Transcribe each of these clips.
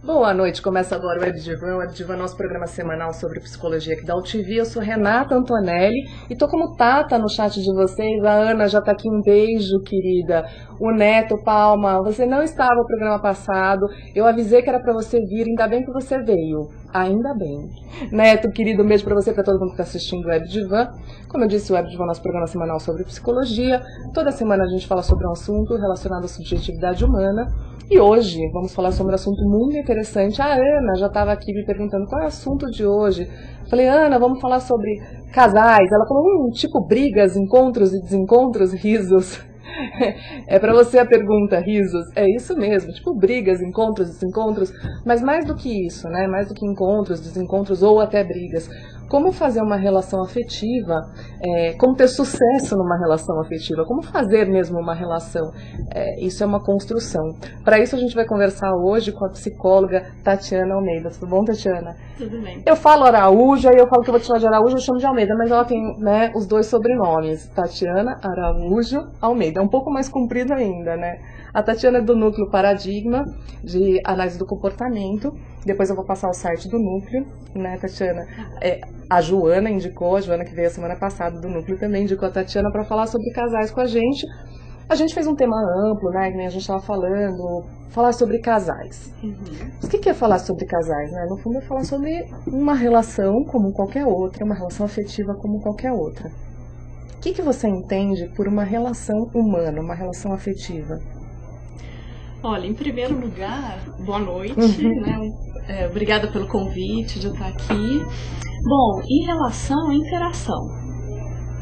Boa noite, começa agora o WebDiva. O WebDiva é nosso programa semanal sobre psicologia aqui da UTV. Eu sou Renata Antonelli e tô como Tata no chat de vocês. A Ana já tá aqui, um beijo, querida. O Neto, Palma, você não estava no programa passado. Eu avisei que era pra você vir, ainda bem que você veio. Ainda bem. Neto, querido, um beijo pra você e pra todo mundo que tá assistindo o WebDiva. Como eu disse, o WebDiva é nosso programa semanal sobre psicologia. Toda semana a gente fala sobre um assunto relacionado à subjetividade humana. E hoje vamos falar sobre um assunto muito interessante. A Ana já estava aqui me perguntando qual é o assunto de hoje. Falei, Ana, vamos falar sobre casais. Ela falou, tipo brigas, encontros e desencontros, risos. É para você a pergunta, risos. É isso mesmo, tipo brigas, encontros, desencontros. Mas mais do que isso, né? Mais do que encontros, desencontros ou até brigas. Como fazer uma relação afetiva, como ter sucesso numa relação afetiva, como fazer mesmo uma relação, isso é uma construção. Para isso a gente vai conversar hoje com a psicóloga Tatiana Almeida. Tudo bom, Tatiana? Tudo bem. Eu falo Araújo, aí eu falo que eu vou te chamar de Araújo, eu chamo de Almeida, mas ela tem, né, os dois sobrenomes, Tatiana Araújo Almeida. É um pouco mais comprido ainda, né? A Tatiana é do Núcleo Paradigma, de análise do comportamento. Depois eu vou passar o site do Núcleo, né, Tatiana? A Joana indicou, a Joana que veio a semana passada do Núcleo também indicou a Tatiana para falar sobre casais com a gente. A gente fez um tema amplo, né, que nem a gente estava falando, falar sobre casais. O que é falar sobre casais, né? No fundo é falar sobre uma relação como qualquer outra, uma relação afetiva como qualquer outra. O que você entende por uma relação humana, uma relação afetiva? Olha, em primeiro lugar, boa noite, né? Obrigada pelo convite de estar aqui. Bom, em relação à interação,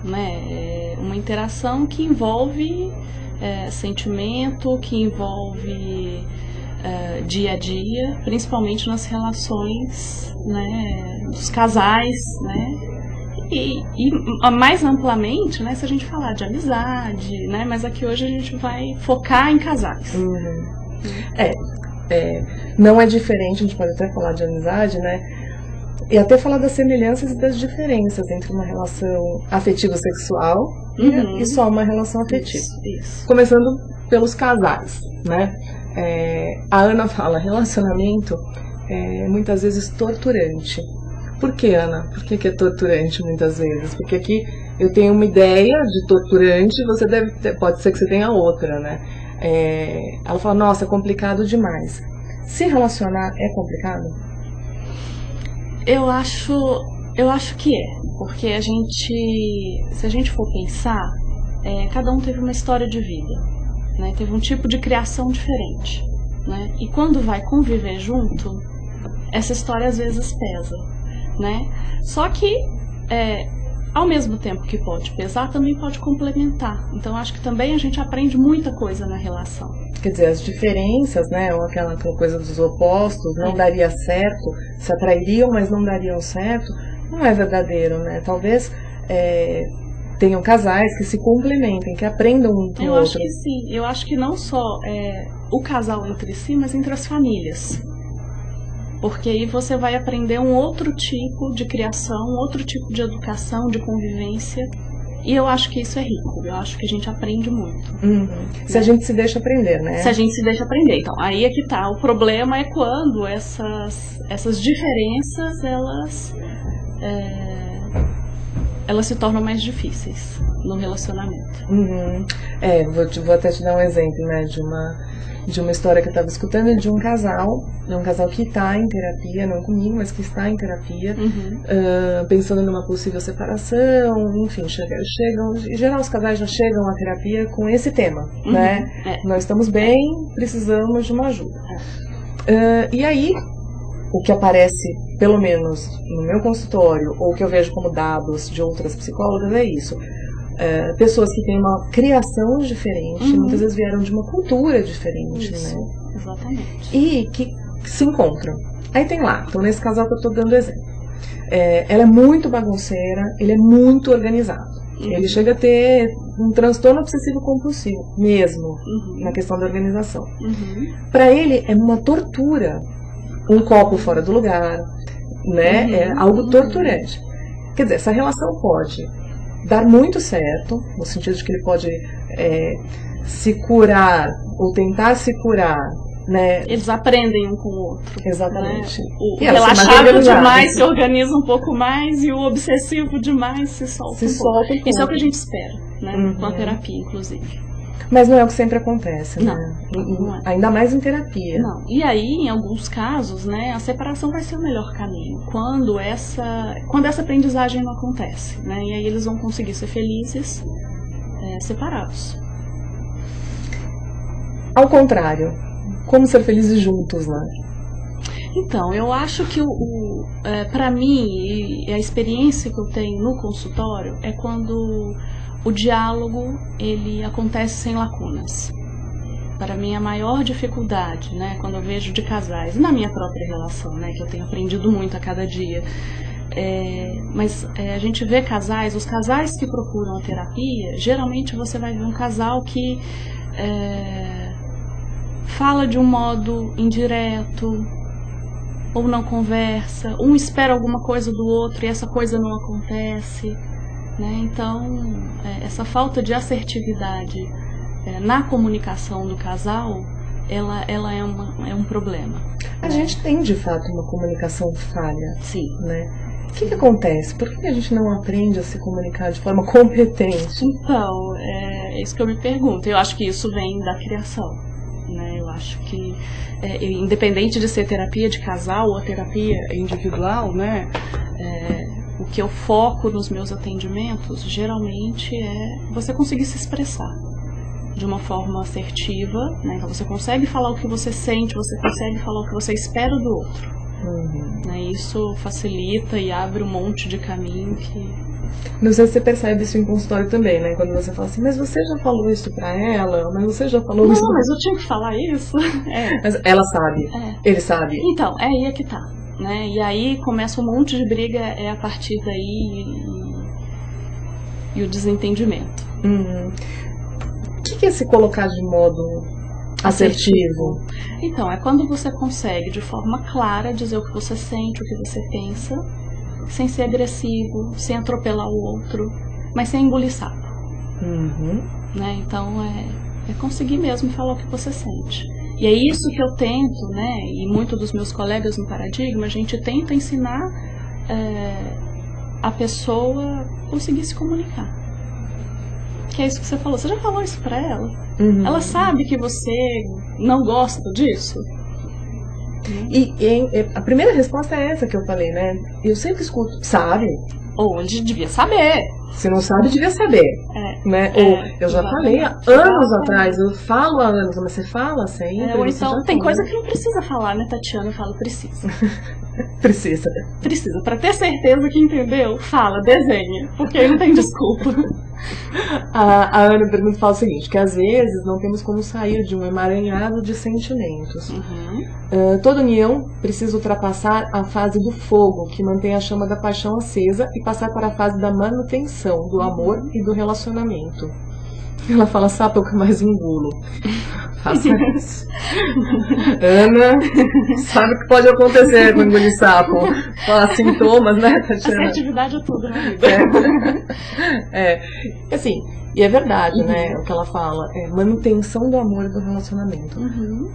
né? Uma interação que envolve sentimento, que envolve dia a dia, principalmente nas relações, né, dos casais, né? E mais amplamente, né, se a gente falar de amizade, né, mas aqui hoje a gente vai focar em casais. Não é diferente, a gente pode até falar de amizade, né, e até falar das semelhanças e das diferenças entre uma relação afetivo-sexual e só uma relação afetiva. Isso. Começando pelos casais, né, a Ana fala, relacionamento é muitas vezes torturante. Por que, Ana? Por que é torturante muitas vezes? Porque aqui eu tenho uma ideia de torturante, você pode ser que você tenha outra, né? Ela fala, nossa, é complicado demais. Se relacionar é complicado? Eu acho que porque se a gente for pensar, cada um teve uma história de vida, né? Teve um tipo de criação diferente, né? E quando vai conviver junto, essa história às vezes pesa. Né? Só que, ao mesmo tempo que pode pesar, também pode complementar. Então, acho que também a gente aprende muita coisa na relação. Quer dizer, as diferenças, né, ou aquela coisa dos opostos, não daria certo, se atrairiam, mas não dariam certo, não é verdadeiro, né? Talvez tenham casais que se complementem, que aprendam um com o outro. Eu acho que sim. Eu acho que não só o casal entre si, mas entre as famílias. Porque aí você vai aprender um outro tipo de criação, um outro tipo de educação, de convivência. E eu acho que isso é rico. Eu acho que a gente aprende muito. Se a gente se deixa aprender, né? Se a gente se deixa aprender. Então, aí é que tá. O problema é quando essas diferenças, elas se tornam mais difíceis no relacionamento. Vou até te dar um exemplo, né, de uma história que eu estava escutando de um casal que está em terapia, não comigo, mas que está em terapia, pensando numa possível separação, enfim, chegam, em geral os casais já chegam à terapia com esse tema, né? Nós estamos bem, precisamos de uma ajuda. E aí, o que aparece, pelo menos no meu consultório, ou que eu vejo como dados de outras psicólogas, é isso. pessoas que têm uma criação diferente, muitas vezes vieram de uma cultura diferente, Isso, né? Exatamente. E que se encontram. Aí tem lá, então nesse casal que eu estou dando exemplo. Ela é muito bagunceira, ele é muito organizado. Ele chega a ter um transtorno obsessivo compulsivo, mesmo, na questão da organização. Para ele é uma tortura, um copo fora do lugar, né? É algo torturante. Quer dizer, essa relação pode dar muito certo, no sentido de que ele pode se curar, ou tentar se curar, né? Eles aprendem um com o outro. Exatamente. Né? O relaxado demais se organiza um pouco mais e o obsessivo demais se solta um pouco. Isso é o que a gente espera, né? Com a terapia, inclusive. Mas não é o que sempre acontece, né? Não é. Ainda mais em terapia. Não. E aí, em alguns casos, né, a separação vai ser o melhor caminho. Quando essa aprendizagem não acontece, né? E aí eles vão conseguir ser felizes separados. Ao contrário, como ser felizes juntos, né? Então, eu acho que para mim, e a experiência que eu tenho no consultório é quando o diálogo ele acontece sem lacunas. Para mim, a maior dificuldade, né, quando eu vejo de casais, na minha própria relação, né, que eu tenho aprendido muito a cada dia, mas a gente vê casais, os casais que procuram a terapia, geralmente você vai ver um casal que fala de um modo indireto, ou não conversa, um espera alguma coisa do outro e essa coisa não acontece, né? Então, essa falta de assertividade na comunicação do casal, ela é um problema. A gente tem, de fato, uma comunicação falha. Sim. Né? O que acontece? Por que a gente não aprende a se comunicar de forma competente? Então, é isso que eu me pergunto. Eu acho que isso vem da criação. Né? Eu acho que, independente de ser terapia de casal ou terapia individual, né? O que eu foco nos meus atendimentos, geralmente, é você conseguir se expressar de uma forma assertiva, né? Então você consegue falar o que você sente, você consegue falar o que você espera do outro. Né? Isso facilita e abre um monte de caminho que... Não sei se você percebe isso em consultório também, né? Quando você fala assim, mas você já falou isso pra ela? Mas você já falou isso? Não, mas eu tinha que falar isso. Mas ela sabe, ele sabe. Então, aí é que tá. Né? E aí começa um monte de briga a partir daí e o desentendimento. O que é se colocar de modo assertivo? Então, é quando você consegue de forma clara dizer o que você sente, o que você pensa, sem ser agressivo, sem atropelar o outro, mas sem engolir sapo. Né? Então, é conseguir mesmo falar o que você sente. E é isso que eu tento, né, e muitos dos meus colegas no Paradigma, a gente tenta ensinar a pessoa conseguir se comunicar. Que é isso que você falou. Você já falou isso pra ela? Ela sabe que você não gosta disso? E a primeira resposta é essa que eu falei, né? Eu sempre escuto, sabe? Ou onde devia saber. Se não sabe, devia saber. Né? Ou eu já falei há anos atrás, eu falo há anos, mas você fala sempre. Ou então tem coisa que não precisa falar, né, Tatiana? Eu falo, precisa. Precisa. Precisa. Pra ter certeza que entendeu, fala, desenha. Porque aí não tem desculpa. A Ana pergunta, fala o seguinte, que às vezes não temos como sair de um emaranhado de sentimentos. Toda união precisa ultrapassar a fase do fogo, que mantém a chama da paixão acesa, e passar para a fase da manutenção, do amor e do relacionamento. Ela fala, sapo é o que mais engulo. Faça isso. Ana, sabe o que pode acontecer com engolir sapo? Fala sintomas, né, Tatiana? Assertividade é tudo na vida. Assim, e é verdade, né, o que ela fala, manutenção do amor e do relacionamento.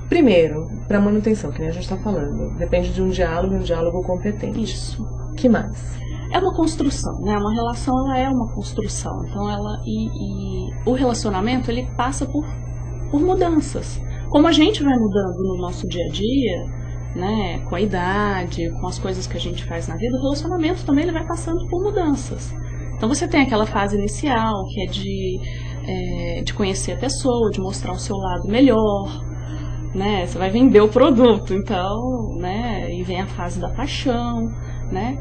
Primeiro, para manutenção, que nem a gente está falando, depende de um diálogo competente. Isso. Que mais? É uma construção, né? Uma relação, ela é uma construção. Então, o relacionamento, ele passa por mudanças. Como a gente vai mudando no nosso dia a dia, né? Com a idade, com as coisas que a gente faz na vida, o relacionamento também ele vai passando por mudanças. Então, você tem aquela fase inicial, que é de conhecer a pessoa, de mostrar o seu lado melhor, né? Você vai vender o produto, então, né? E vem a fase da paixão, né?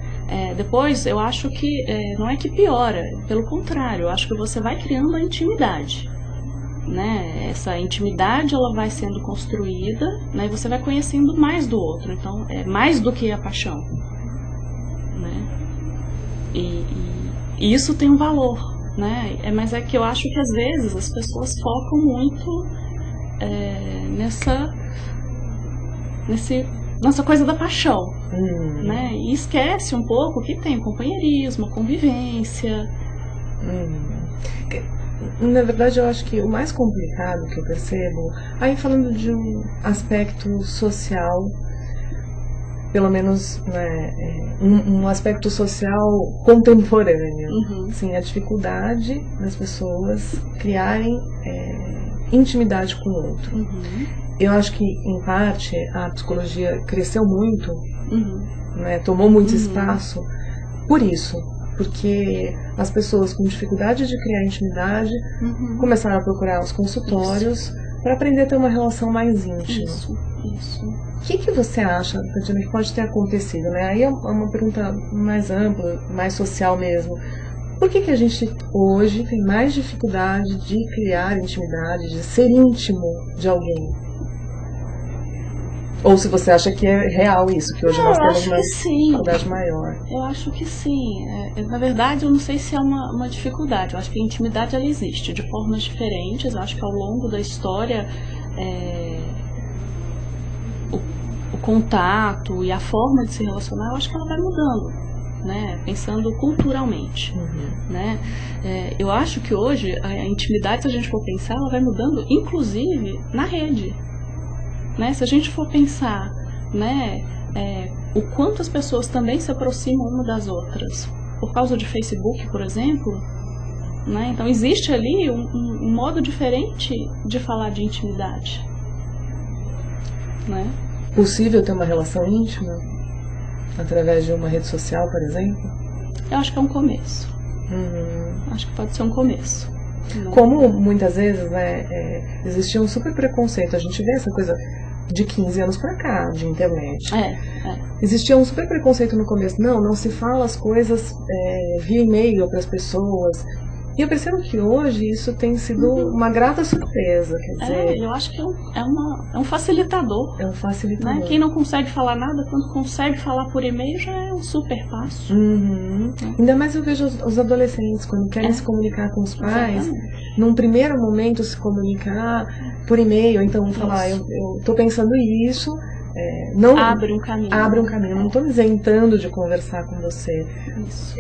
Depois, eu acho que não é que piora, pelo contrário, eu acho que você vai criando a intimidade. Né? Essa intimidade ela vai sendo construída, né? E você vai conhecendo mais do outro, então é mais do que a paixão, né? E isso tem um valor, né? Mas é que eu acho que às vezes as pessoas focam muito nessa coisa da paixão, né? E esquece um pouco que tem o companheirismo, a convivência. Na verdade, eu acho que o mais complicado que eu percebo, aí falando de um aspecto social, pelo menos, né, um aspecto social contemporâneo, assim, a dificuldade das pessoas criarem intimidade com o outro. Eu acho que, em parte, a psicologia cresceu muito, né, tomou muito espaço por isso. Porque as pessoas com dificuldade de criar intimidade começaram a procurar os consultórios para aprender a ter uma relação mais íntima. Isso. O que você acha, Tatiana, que pode ter acontecido? Né? Aí é uma pergunta mais ampla, mais social mesmo. Por que a gente hoje tem mais dificuldade de criar intimidade, de ser íntimo de alguém? Ou se você acha que é real isso, que hoje nós temos uma dificuldade maior. Eu acho que sim. Na verdade, eu não sei se é uma dificuldade. Eu acho que a intimidade ela existe de formas diferentes. Eu acho que ao longo da história o contato e a forma de se relacionar, eu acho que ela vai mudando, né? Pensando culturalmente, né? Eu acho que hoje a intimidade, se a gente for pensar, ela vai mudando, inclusive na rede. Né? Se a gente for pensar, né, o quanto as pessoas também se aproximam uma das outras por causa de Facebook, por exemplo, né? Então existe ali um modo diferente de falar de intimidade, né? Possível ter uma relação íntima através de uma rede social, por exemplo? Eu acho que é um começo. Acho que pode ser um começo. Como muitas vezes, né, existia um super preconceito. A gente vê essa coisa de 15 anos pra cá, de internet. Existia um super preconceito no começo. Não se fala as coisas via e-mail para as pessoas. E eu percebo que hoje isso tem sido uma grata surpresa. Quer dizer, eu acho que é um facilitador. É um facilitador. Né? Quem não consegue falar nada, quando consegue falar por e-mail, já é um super passo. Ainda mais eu vejo os adolescentes, quando querem se comunicar com os pais, num primeiro momento se comunicar por e-mail, então falar, eu tô pensando isso. Não abre um caminho. Não estou me isentando de conversar com você. Isso.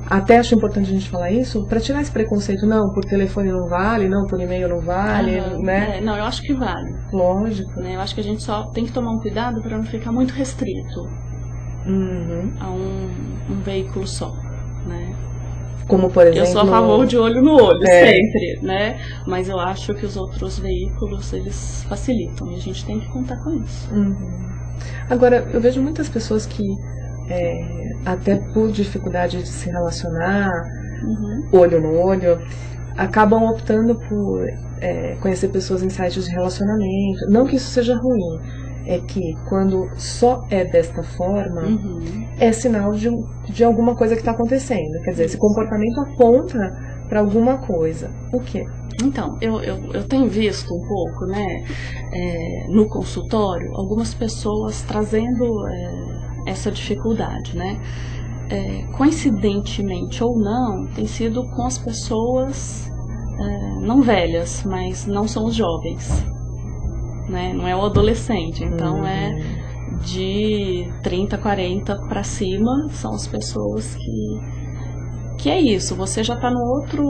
Até acho importante a gente falar isso, para tirar esse preconceito. Não, por telefone não vale, não, por e-mail não vale, né? Não, eu acho que vale. Lógico. Né? Eu acho que a gente só tem que tomar um cuidado para não ficar muito restrito a um veículo só, né? Como, por exemplo... Eu sou a favor de olho no olho, sempre, né? Mas eu acho que os outros veículos, eles facilitam, e a gente tem que contar com isso. Agora, eu vejo muitas pessoas que, até por dificuldade de se relacionar, olho no olho, acabam optando por conhecer pessoas em sites de relacionamento. Não que isso seja ruim, é que quando só é desta forma, é sinal de alguma coisa que está acontecendo. Quer dizer, esse comportamento aponta para alguma coisa. O quê? Então, eu tenho visto um pouco, né, no consultório, algumas pessoas trazendo essa dificuldade, né? Coincidentemente ou não, tem sido com as pessoas não velhas, mas não são os jovens. Né? Não é o adolescente, então é de 30, 40 para cima, são as pessoas que é isso, você já está no outro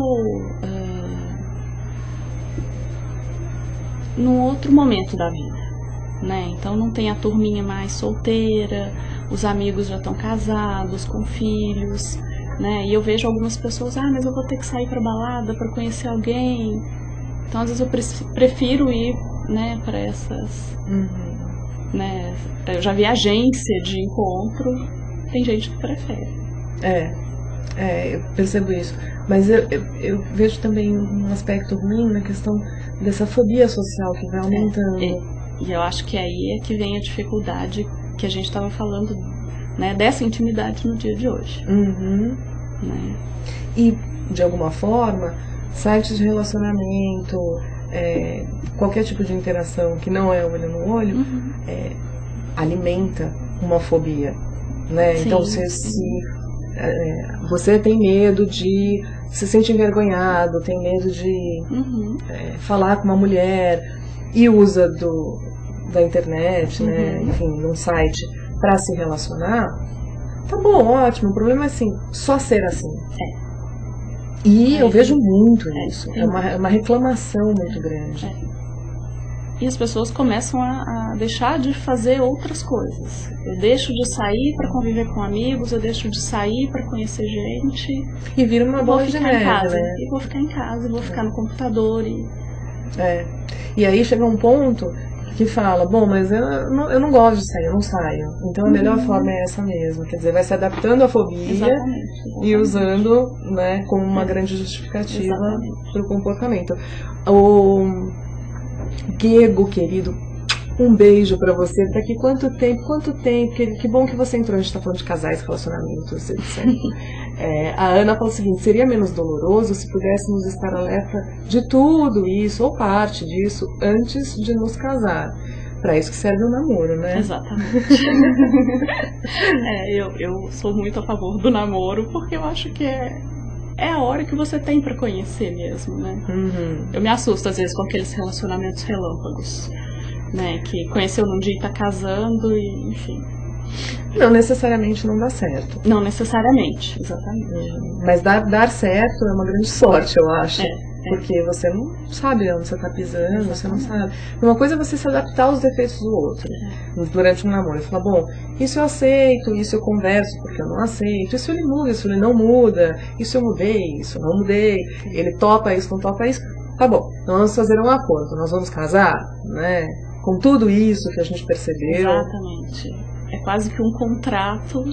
momento da vida, né? Então não tem a turminha mais solteira, os amigos já estão casados, com filhos, né? E eu vejo algumas pessoas, mas eu vou ter que sair para balada para conhecer alguém, então às vezes eu prefiro ir, né, para essas, né, eu já vi agência de encontro, tem gente que prefere. Eu percebo isso, mas eu vejo também um aspecto ruim na questão dessa fobia social que vai aumentando. E eu acho que aí é que vem a dificuldade que a gente estava falando né, dessa intimidade no dia de hoje. Né? E, de alguma forma, sites de relacionamento, qualquer tipo de interação que não é olho no olho, alimenta uma fobia, né? Sim, então você tem medo de, se sente envergonhado, tem medo de falar com uma mulher e usa da internet, né? Enfim, num site para se relacionar. Tá bom, ótimo. O problema é assim, só ser assim. E eu vejo muito isso. É uma reclamação muito grande. E as pessoas começam a deixar de fazer outras coisas. Eu deixo de sair para conviver com amigos, eu deixo de sair para conhecer gente. E vira uma bola de neve, né? E vou ficar em casa, vou ficar no computador. E aí chega um ponto que fala, bom, mas eu não gosto de sair, eu não saio. Então a melhor forma é essa mesmo. Quer dizer, vai se adaptando à fobia. Exatamente. E usando, né, como uma grande justificativa para o comportamento. O Diego, querido, um beijo pra você. Daqui quanto tempo, que bom que você entrou. A gente tá falando de casais, relacionamentos, etc. A Ana fala o seguinte: seria menos doloroso se pudéssemos estar alerta de tudo isso, ou parte disso, antes de nos casar. Pra isso que serve o namoro, né? Exatamente. Eu sou muito a favor do namoro, porque eu acho que é a hora que você tem pra conhecer mesmo, né? Eu me assusto às vezes com aqueles relacionamentos relâmpagos, né? Que conheceu num dia e tá casando e, enfim. Não necessariamente não dá certo. Não necessariamente, exatamente. Mas dar certo é uma grande sorte, eu acho. Porque você não sabe onde você tá pisando, você não sabe. Uma coisa é você se adaptar aos defeitos do outro durante um namoro. E falar, bom, isso eu aceito, isso eu converso porque eu não aceito, isso ele muda, isso ele não muda, isso eu mudei, isso eu não mudei, ele topa isso, não topa isso. Tá bom, então vamos fazer um acordo, nós vamos casar, né? Com tudo isso que a gente percebeu. Exatamente. É quase que um contrato,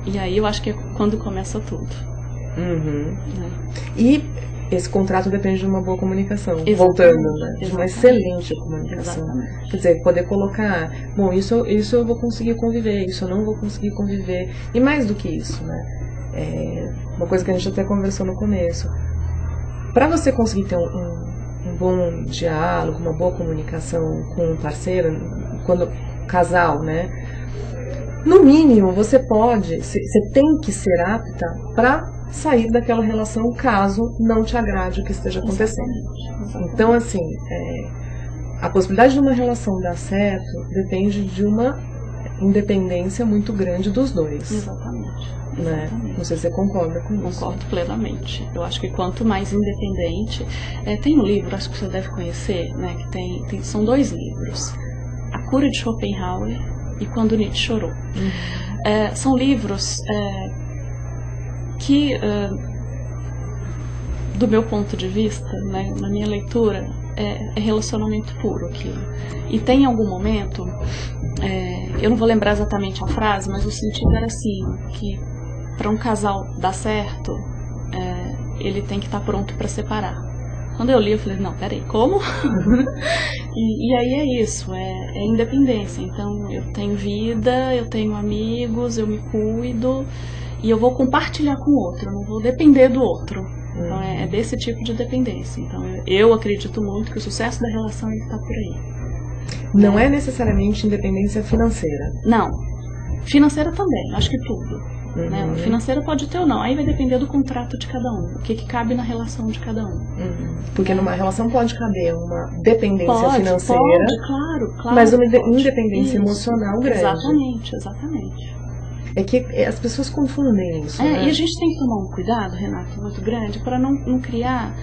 e aí eu acho que é quando começa tudo. E esse contrato depende de uma boa comunicação. Voltando, né? De uma excelente comunicação. Exatamente. Quer dizer, poder colocar, bom, isso eu vou conseguir conviver, isso eu não vou conseguir conviver. E mais do que isso, né? Uma coisa que a gente até conversou no começo. Para você conseguir ter um bom diálogo, uma boa comunicação com um parceiro, quando casal, né? No mínimo, você tem que ser apta para sair daquela relação caso não te agrade o que esteja acontecendo. Exatamente. Então, assim, a possibilidade de uma relação dar certo depende de uma independência muito grande dos dois. Exatamente. Né? Não sei se você concorda com isso. Concordo plenamente. Eu acho que quanto mais independente... tem um livro, acho que você deve conhecer, né, que são 2 livros. A Cura de Schopenhauer e Quando Nietzsche Chorou. São livros que, do meu ponto de vista, né, na minha leitura, é relacionamento puro aquilo. E tem algum momento, eu não vou lembrar exatamente a frase, mas o sentido era assim, que para um casal dar certo, ele tem que estar pronto para separar. Quando eu li, eu falei, não, peraí, como? e aí é isso, é independência. Então, eu tenho vida, eu tenho amigos, eu me cuido e eu vou compartilhar com o outro, eu não vou depender do outro. Então, é desse tipo de dependência. Então, eu acredito muito que o sucesso da relação está por aí. Não é necessariamente independência financeira. Não. Financeira também, acho que tudo. Né? Financeira pode ter ou não, aí vai depender do contrato de cada um, o que cabe na relação de cada um. Porque numa relação pode caber uma dependência financeira, claro, mas uma independência emocional grande. Exatamente. É que as pessoas confundem isso. Né? E a gente tem que tomar um cuidado, Renato, muito grande, para não criar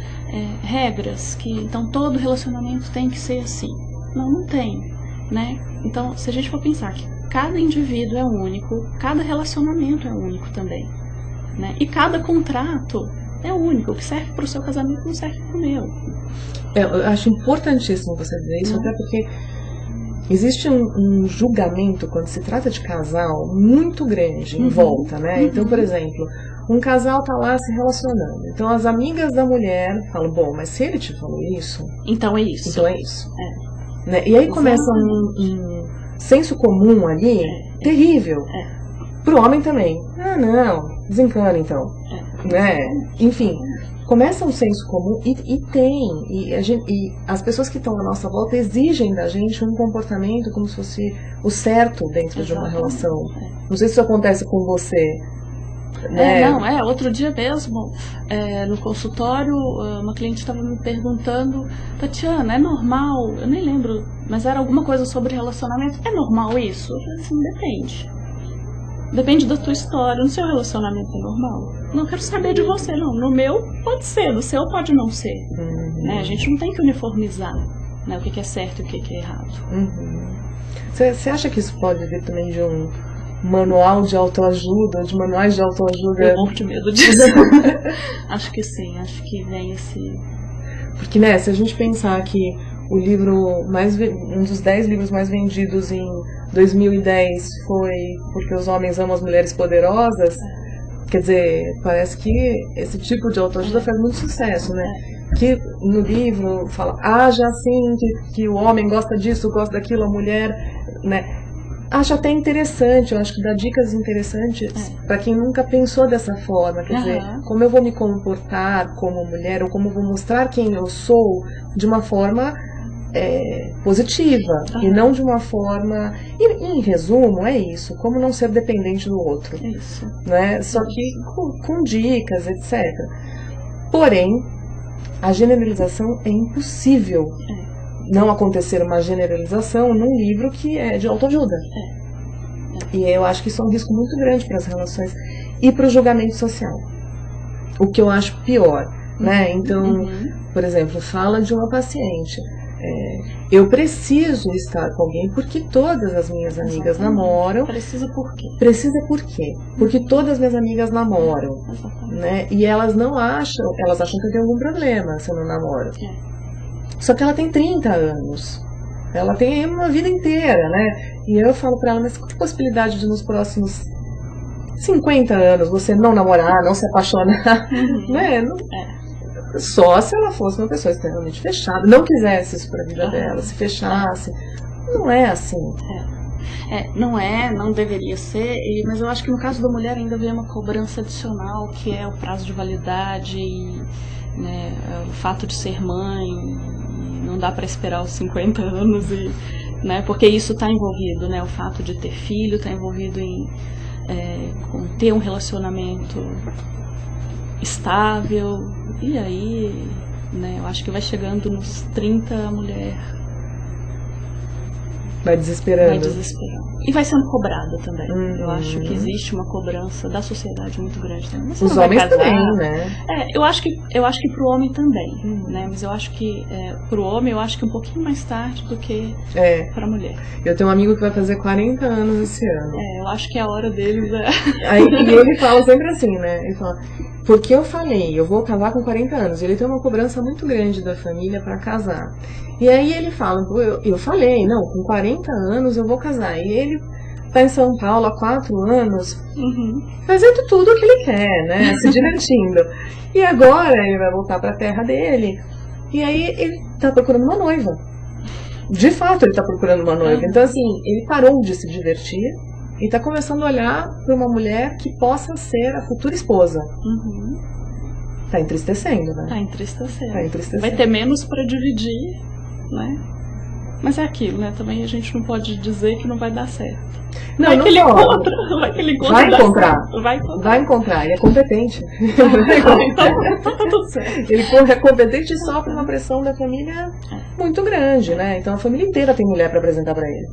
regras que, então, todo relacionamento tem que ser assim. Não tem, né? Então, se a gente for pensar que cada indivíduo é único, cada relacionamento é único também, né? E cada contrato é único, o que serve para o seu casamento não serve para o meu. Eu acho importantíssimo você dizer isso, até porque existe um julgamento quando se trata de casal muito grande em volta, né? Então, por exemplo, um casal tá lá se relacionando, então as amigas da mulher falam, bom, mas se ele te falou isso, então é isso. Então é isso. Né? E aí começa um senso comum ali terrível. Pro homem também. Ah, não, desencana então. Né? Enfim, começa um senso comum e as pessoas que estão à nossa volta exigem da gente um comportamento como se fosse o certo dentro de uma relação. Não sei se isso acontece com você. Né? Outro dia mesmo, no consultório, uma cliente estava me perguntando, Tatiana, é normal? Eu nem lembro, mas era alguma coisa sobre relacionamento. É normal isso? Eu falei assim, depende. Depende da tua história, no seu relacionamento é normal. Não quero saber de você, não. No meu pode ser, no seu pode não ser. Né? A gente não tem que uniformizar, né, o que é certo e o que é errado. Você acha que isso pode vir também de um manual de autoajuda, de manuais de autoajuda? Eu morro de medo disso. Acho que sim, acho que vem esse... Porque, né, se a gente pensar que o livro um dos 10 livros mais vendidos em 2010 foi Porque os Homens Amam as Mulheres Poderosas, quer dizer, parece que esse tipo de autoajuda faz muito sucesso, né? Que no livro fala, já assim, que o homem gosta disso, gosta daquilo, a mulher, né? Acho até interessante, eu acho que dá dicas interessantes para quem nunca pensou dessa forma, quer dizer, como eu vou me comportar como mulher, ou como eu vou mostrar quem eu sou de uma forma positiva, e não de uma forma... em resumo, é isso, como não ser dependente do outro. Isso. Né? Só que com dicas, etc. Porém, a generalização é impossível. Não acontecer uma generalização num livro que é de autoajuda. E eu acho que isso é um risco muito grande para as relações e para o julgamento social. O que eu acho pior, né? Então, por exemplo, fala de uma paciente. Eu preciso estar com alguém porque todas as minhas amigas namoram. Precisa por quê? Precisa por quê? Porque todas as minhas amigas namoram. Né? E elas acham que eu tenho algum problema se eu não namoro. Só que ela tem 30 anos. Ela tem uma vida inteira, né? E eu falo pra ela, mas qual a possibilidade de nos próximos 50 anos você não namorar, não se apaixonar? Né? Só se ela fosse uma pessoa extremamente fechada, não quisesse isso pra vida dela, se fechasse. Não é assim. Não deveria ser, mas eu acho que no caso da mulher ainda vem uma cobrança adicional, que é o prazo de validade, né, o fato de ser mãe, não dá para esperar os 50 anos, né, porque isso está envolvido, né, o fato de ter filho está envolvido em ter um relacionamento estável, e aí, né, eu acho que vai chegando nos 30 a mulher vai desesperando. E vai sendo cobrada também. Eu acho que existe uma cobrança da sociedade muito grande também. Mas os homens também, né? Eu acho que pro homem também, né? Mas eu acho que pro homem, eu acho que um pouquinho mais tarde do que pra mulher. Eu tenho um amigo que vai fazer 40 anos esse ano. Eu acho que é a hora deles Aí, e ele fala sempre assim, né? Ele fala, porque eu falei, eu vou casar com 40 anos. Ele tem uma cobrança muito grande da família pra casar. E aí ele fala, eu falei, não, com 40 anos eu vou casar. E ele tá em São Paulo há 4 anos, fazendo tudo o que ele quer, né? Se divertindo. E agora ele vai voltar pra terra dele. E aí ele tá procurando uma noiva. De fato ele tá procurando uma noiva. Então assim, ele parou de se divertir e tá começando a olhar pra uma mulher que possa ser a futura esposa. Tá entristecendo, né? Tá entristecendo. Vai ter menos pra dividir, né? Mas é aquilo, né? Também a gente não pode dizer que não vai dar certo. Vai que ele encontra. Vai encontrar. Ele é competente. Então tá tudo certo. Ele é competente e sofre uma pressão da família muito grande, né? Então a família inteira tem mulher pra apresentar pra ele.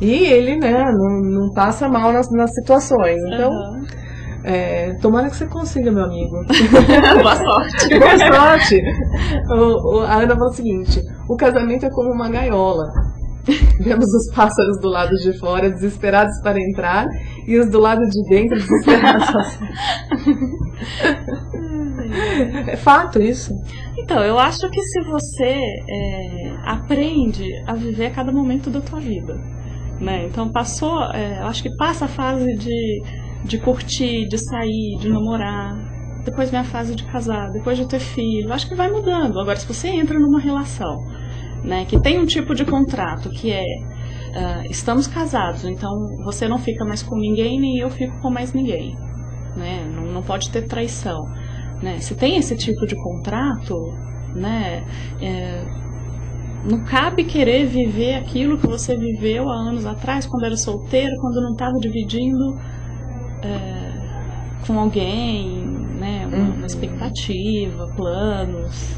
E ele, né, não passa mal nas situações. Então, tomara que você consiga, meu amigo. Boa sorte. Boa sorte. A Ana falou o seguinte, o casamento é como uma gaiola. Vemos os pássaros do lado de fora desesperados para entrar e os do lado de dentro desesperados para sair. É fato isso. Então, eu acho que se você aprende a viver a cada momento da tua vida, né? Então passou, eu acho que passa a fase de curtir, de sair, de namorar, depois vem a fase de casar, depois de ter filho, eu acho que vai mudando. Agora, se você entra numa relação, né, que tem um tipo de contrato que estamos casados, então você não fica mais com ninguém, nem eu fico com mais ninguém, né? Não pode ter traição, né? Se tem esse tipo de contrato, né, não cabe querer viver aquilo que você viveu há anos atrás, quando era solteiro, quando não estava dividindo com alguém, né, uma expectativa, planos,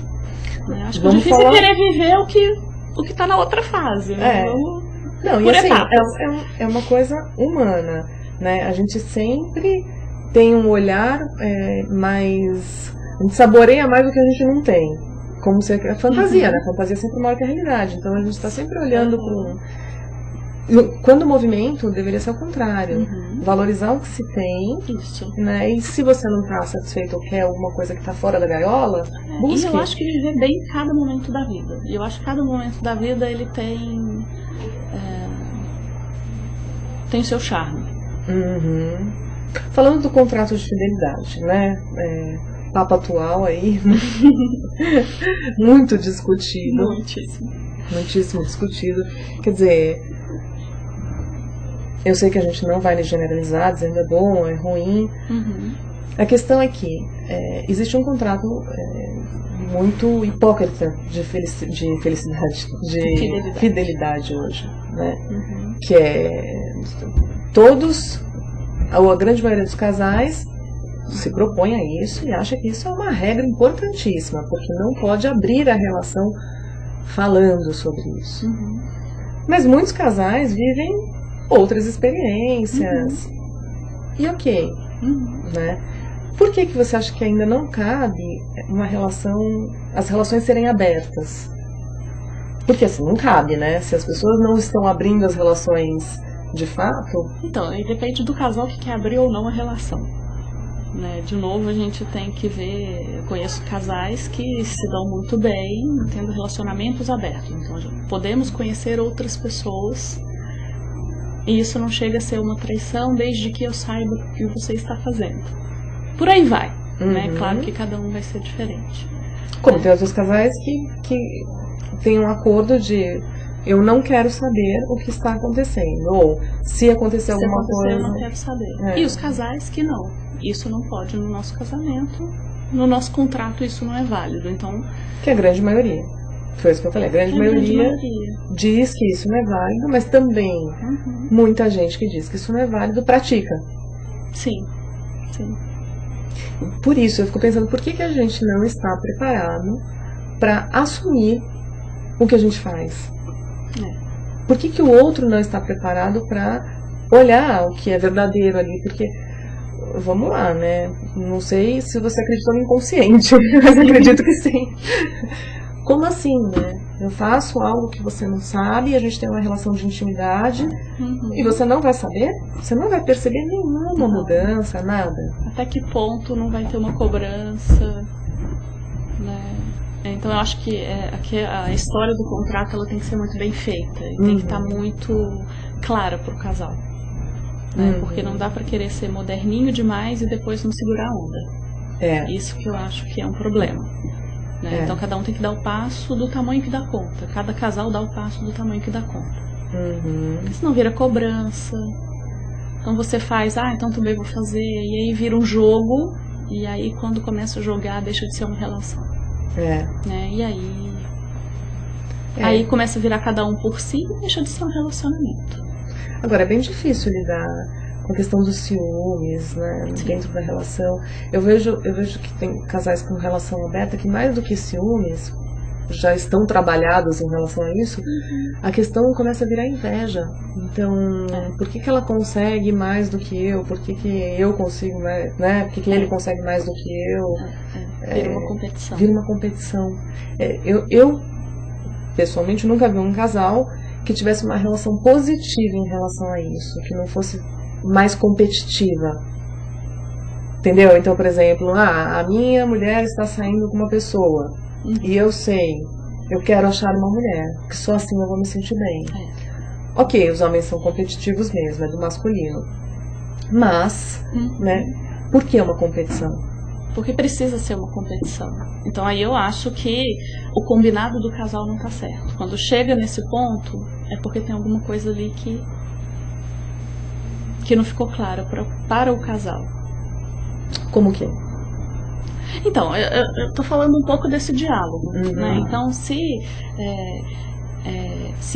né? Acho que é difícil querer viver o que está na outra fase, né? Não, e assim, é uma coisa humana, né? A gente sempre tem um olhar mais... A gente saboreia mais do que a gente não tem. Como se a fantasia, né? A fantasia é sempre maior que a realidade. Então a gente está sempre olhando para quando o movimento deveria ser o contrário. Valorizar o que se tem. Isso. Né? E se você não está satisfeito ou quer alguma coisa que está fora da gaiola, busque. E eu acho que viver bem cada momento da vida. E eu acho que cada momento da vida ele tem o seu charme. Falando do contrato de fidelidade, né? Papo atual aí, muito discutido. Muitíssimo discutido. Quer dizer, eu sei que a gente não vai generalizar, dizendo é bom, é ruim. A questão é que existe um contrato muito hipócrita de felicidade, de fidelidade hoje, né? Que a grande maioria dos casais se propõe a isso e acha que isso é uma regra importantíssima, porque não pode abrir a relação falando sobre isso. Mas muitos casais vivem outras experiências. E ok, né? Por que você acha que ainda não cabe as relações serem abertas? Porque assim, não cabe, né? Se as pessoas não estão abrindo as relações de fato... Então, aí depende do casal que quer abrir ou não a relação. Né? De novo, a gente tem que ver... Eu conheço casais que se dão muito bem tendo relacionamentos abertos. Então, podemos conhecer outras pessoas e isso não chega a ser uma traição desde que eu saiba o que você está fazendo. Por aí vai. Né? Claro que cada um vai ser diferente. Como tem outros casais que tem um acordo de eu não quero saber o que está acontecendo, ou se acontecer alguma coisa eu não quero saber. E os casais que não, isso não pode no nosso casamento, no nosso contrato isso não é válido, então... Que a grande maioria, foi isso que eu falei, a grande maioria diz que isso não é válido, mas também muita gente que diz que isso não é válido pratica. Sim. Por isso eu fico pensando, por que a gente não está preparado para assumir o que a gente faz? Por que o outro não está preparado para olhar o que é verdadeiro ali? Porque, vamos lá, né? Não sei se você acredita no inconsciente, mas acredito que sim. Como assim, né? Eu faço algo que você não sabe, a gente tem uma relação de intimidade, e você não vai saber? Você não vai perceber nenhuma mudança, nada. Até que ponto não vai ter uma cobrança, né? Então eu acho que a história do contrato ela tem que ser muito bem feita e tem que estar muito clara para o casal, né? Porque não dá para querer ser moderninho demais e depois não segurar a onda. Isso que eu acho que é um problema, né? Então cada um tem que dar o passo do tamanho que dá conta, cada casal dá o passo do tamanho que dá conta, porque senão vira cobrança. Então você faz, então também vou fazer, e aí vira um jogo, e aí quando começa a jogar deixa de ser uma relação. Né? E aí começa a virar cada um por si e deixa de ser um relacionamento. Agora é bem difícil lidar com a questão dos ciúmes, né, dentro da relação. Eu vejo que tem casais com relação aberta que mais do que ciúmes já estão trabalhados em relação a isso. A questão começa a virar inveja. Então, por que ela consegue mais do que eu? Por que eu consigo mais, né? Por que ele consegue mais do que eu? Vira uma competição. Vira uma competição. Eu, pessoalmente, nunca vi um casal que tivesse uma relação positiva em relação a isso, que não fosse mais competitiva. Entendeu? Então, por exemplo, a minha mulher está saindo com uma pessoa. E eu sei, eu quero achar uma mulher, que só assim eu vou me sentir bem. Ok, os homens são competitivos mesmo, é do masculino. Mas, né, por que uma competição? porque precisa ser uma competição. Então aí eu acho que o combinado do casal não tá certo. Quando chega nesse ponto, é porque tem alguma coisa ali que não ficou clara para o casal. Como que? Então, eu tô falando um pouco desse diálogo, né? Então, se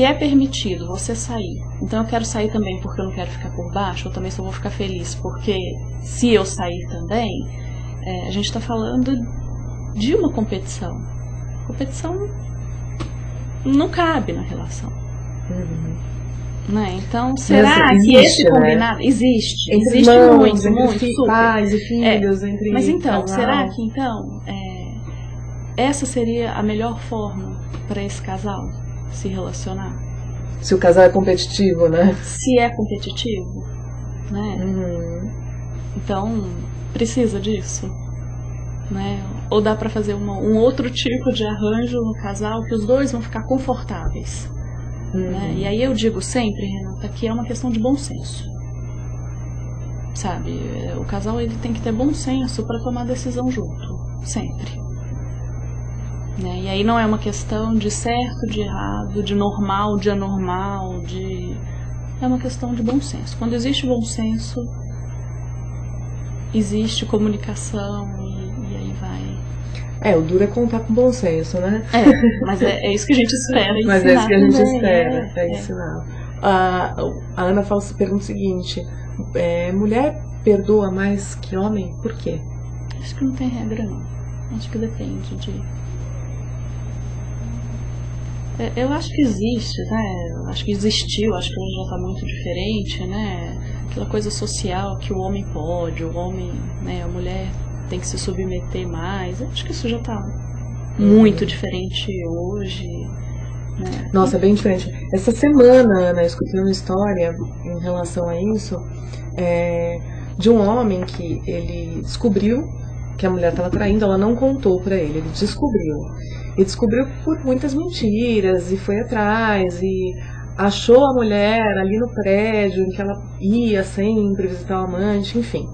é permitido você sair, então eu quero sair também porque eu não quero ficar por baixo, ou também só vou ficar feliz porque se eu sair também, a gente está falando de uma competição. Competição não cabe na relação. Né? Então, será que esse combinado existe? Existe irmãos, muito, pais e filhos, entre mas então, casal. será que então essa seria a melhor forma para esse casal se relacionar? Se o casal é competitivo, né? Se é competitivo, né? Então, precisa disso, né? Ou dá para fazer um outro tipo de arranjo no casal que os dois vão ficar confortáveis. Né? E aí eu digo sempre, Renata, que é uma questão de bom senso, sabe? O casal ele tem que ter bom senso para tomar decisão junto, sempre, né? E aí não é uma questão de certo, de errado, de normal, de anormal, é uma questão de bom senso. Quando existe bom senso, existe comunicação e aí vai. O duro é contar com bom senso, né? Mas é isso que a gente espera ensinar. Mas é isso que a gente também, espera ensinar. A Ana pergunta o seguinte, mulher perdoa mais que homem? Por quê? Acho que não tem regra, não. Acho que depende de... Eu acho que existe, né? Acho que existiu, acho que hoje já está muito diferente, né? Aquela coisa social que o homem pode, o homem, né? A mulher tem que se submeter mais. Acho que isso já está muito diferente hoje, né? Nossa, é bem diferente. Essa semana, Ana, eu escutei uma história em relação a isso, de um homem que ele descobriu que a mulher estava traindo, ela não contou pra ele, ele descobriu. E descobriu por muitas mentiras, e foi atrás, e achou a mulher ali no prédio em que ela ia sempre visitar o amante, enfim.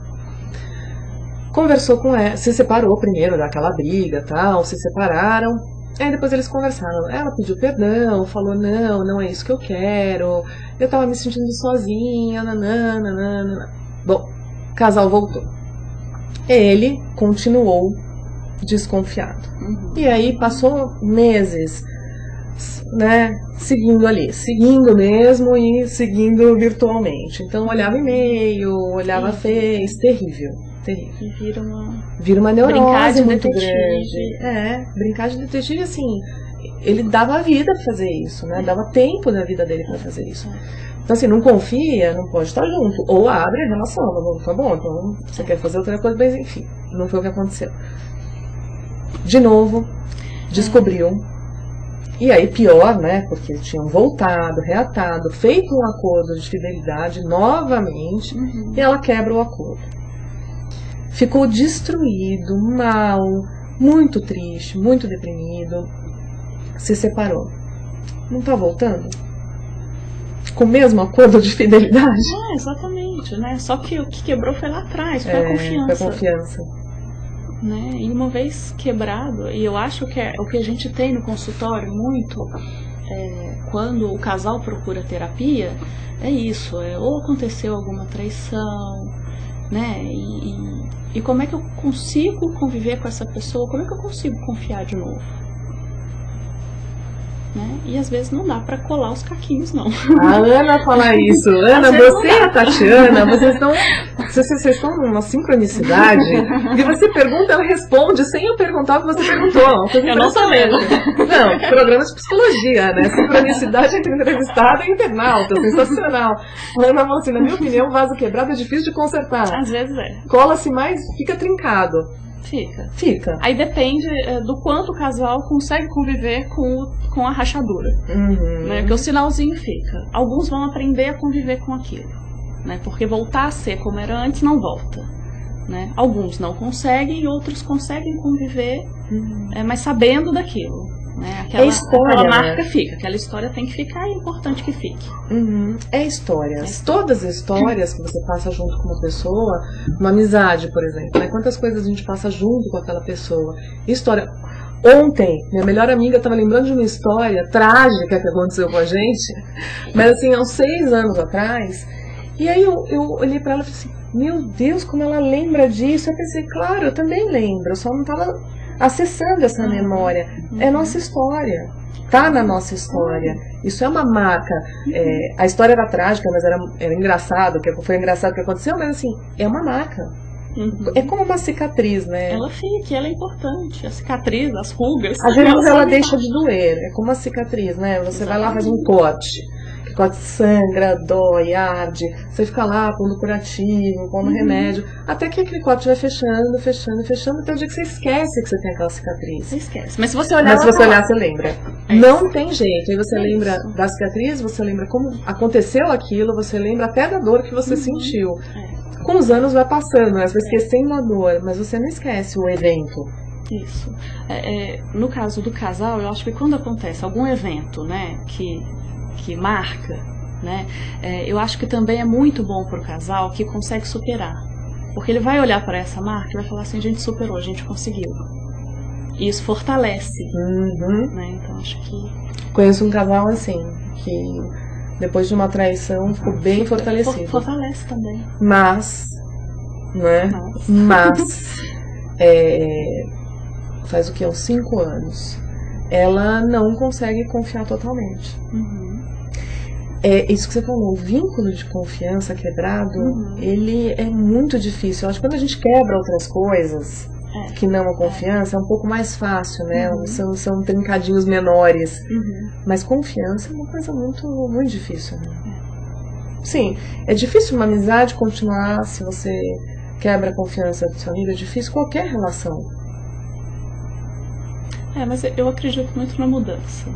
Conversou com ela, se separou primeiro daquela briga e tal, se separaram, aí depois eles conversaram. Ela pediu perdão, falou, não é isso que eu quero, eu tava me sentindo sozinha, nananana. Bom, o casal voltou. Ele continuou desconfiado. E aí passou meses, né, seguindo mesmo e seguindo virtualmente. Então olhava e-mail, olhava Face, terrível. E vira uma neurose muito detetive. grande. Brincar de detetive, assim, ele dava a vida pra fazer isso, né? Dava tempo na vida dele pra fazer isso. Então, assim, não confia, não pode estar junto. Ou abre a relação, tá bom, então você quer fazer outra coisa, mas enfim, não foi o que aconteceu. De novo, descobriu. E aí pior, né? Porque eles tinham voltado, reatado, feito um acordo de fidelidade novamente, e ela quebra o acordo. Ficou destruído, mal, muito triste, muito deprimido. Se separou. Não tá voltando? Com o mesmo acordo de fidelidade? Exatamente, né? Só que o que quebrou foi lá atrás, foi a confiança. Foi a confiança. Né? E uma vez quebrado, e eu acho que o que a gente tem no consultório muito, quando o casal procura terapia, é isso, ou aconteceu alguma traição, né? E como é que eu consigo conviver com essa pessoa? Como é que eu consigo confiar de novo? Né? E às vezes não dá pra colar os caquinhos, não. A Ana fala isso. Ana, você e a Tatiana, vocês estão numa sincronicidade. E você pergunta, ela responde sem eu perguntar o que você perguntou. Eu não tô vendo. Não, programa de psicologia, né? Sincronicidade entre entrevistada e internauta. Sensacional. A Ana falou assim, na minha opinião, vaso quebrado é difícil de consertar. Às vezes é. Cola-se mais, fica trincado. Fica. Aí depende do quanto o casal consegue conviver com a rachadura. Né? Porque o sinalzinho fica. Alguns vão aprender a conviver com aquilo. Né? Porque voltar a ser como era antes não volta. Né? Alguns não conseguem e outros conseguem conviver, mas sabendo daquilo. Né? Aquela marca fica, aquela história tem que ficar, é importante que fique. É histórias. Todas as histórias que você passa junto com uma pessoa, uma amizade, por exemplo, né? Quantas coisas a gente passa junto com aquela pessoa. História. Ontem, minha melhor amiga estava lembrando de uma história trágica que aconteceu com a gente, mas assim, há uns 6 anos atrás, e aí eu olhei para ela e falei assim, meu Deus, como ela lembra disso. Eu pensei, claro, eu também lembro, eu só não estava acessando essa memória. É nossa história, tá na nossa história. Isso é uma marca. A história era trágica, mas era engraçado, foi engraçado que aconteceu, mas assim, é uma marca. É como uma cicatriz, né? Ela fica, ela é importante. A cicatriz, as rugas. Às vezes ela deixa de doer, é como uma cicatriz, né? Você vai lá, faz um corte. O corte sangra, dói, arde. Você fica lá pondo curativo, pondo remédio. Até que aquele corte vai fechando, até o dia que você esquece que você tem aquela cicatriz. Você esquece. Mas se você olhar, você lembra. Não tem jeito. Aí você lembra da cicatriz, você lembra como aconteceu aquilo, você lembra até da dor que você sentiu. Com os anos vai passando, né? Você vai esquecendo a dor, mas você não esquece o evento. Isso. No caso do casal, eu acho que quando acontece algum evento, né, que marca, né, eu acho que também é muito bom para o casal que consegue superar. Porque ele vai olhar para essa marca e vai falar assim, a gente superou, a gente conseguiu. E isso fortalece. Né? Então acho que... Conheço um casal assim, que depois de uma traição ficou bem fortalecido. Fortalece também. Mas, né? Mas faz o que? Uns 5 anos. Ela não consegue confiar totalmente. Isso que você falou, o vínculo de confiança quebrado, ele é muito difícil. Eu acho que quando a gente quebra outras coisas, que não a confiança, é um pouco mais fácil, né? São trincadinhos menores. Mas confiança é uma coisa muito, muito difícil, né? Sim, é difícil uma amizade continuar se você quebra a confiança do seu amigo, é difícil qualquer relação. Mas eu acredito muito na mudança.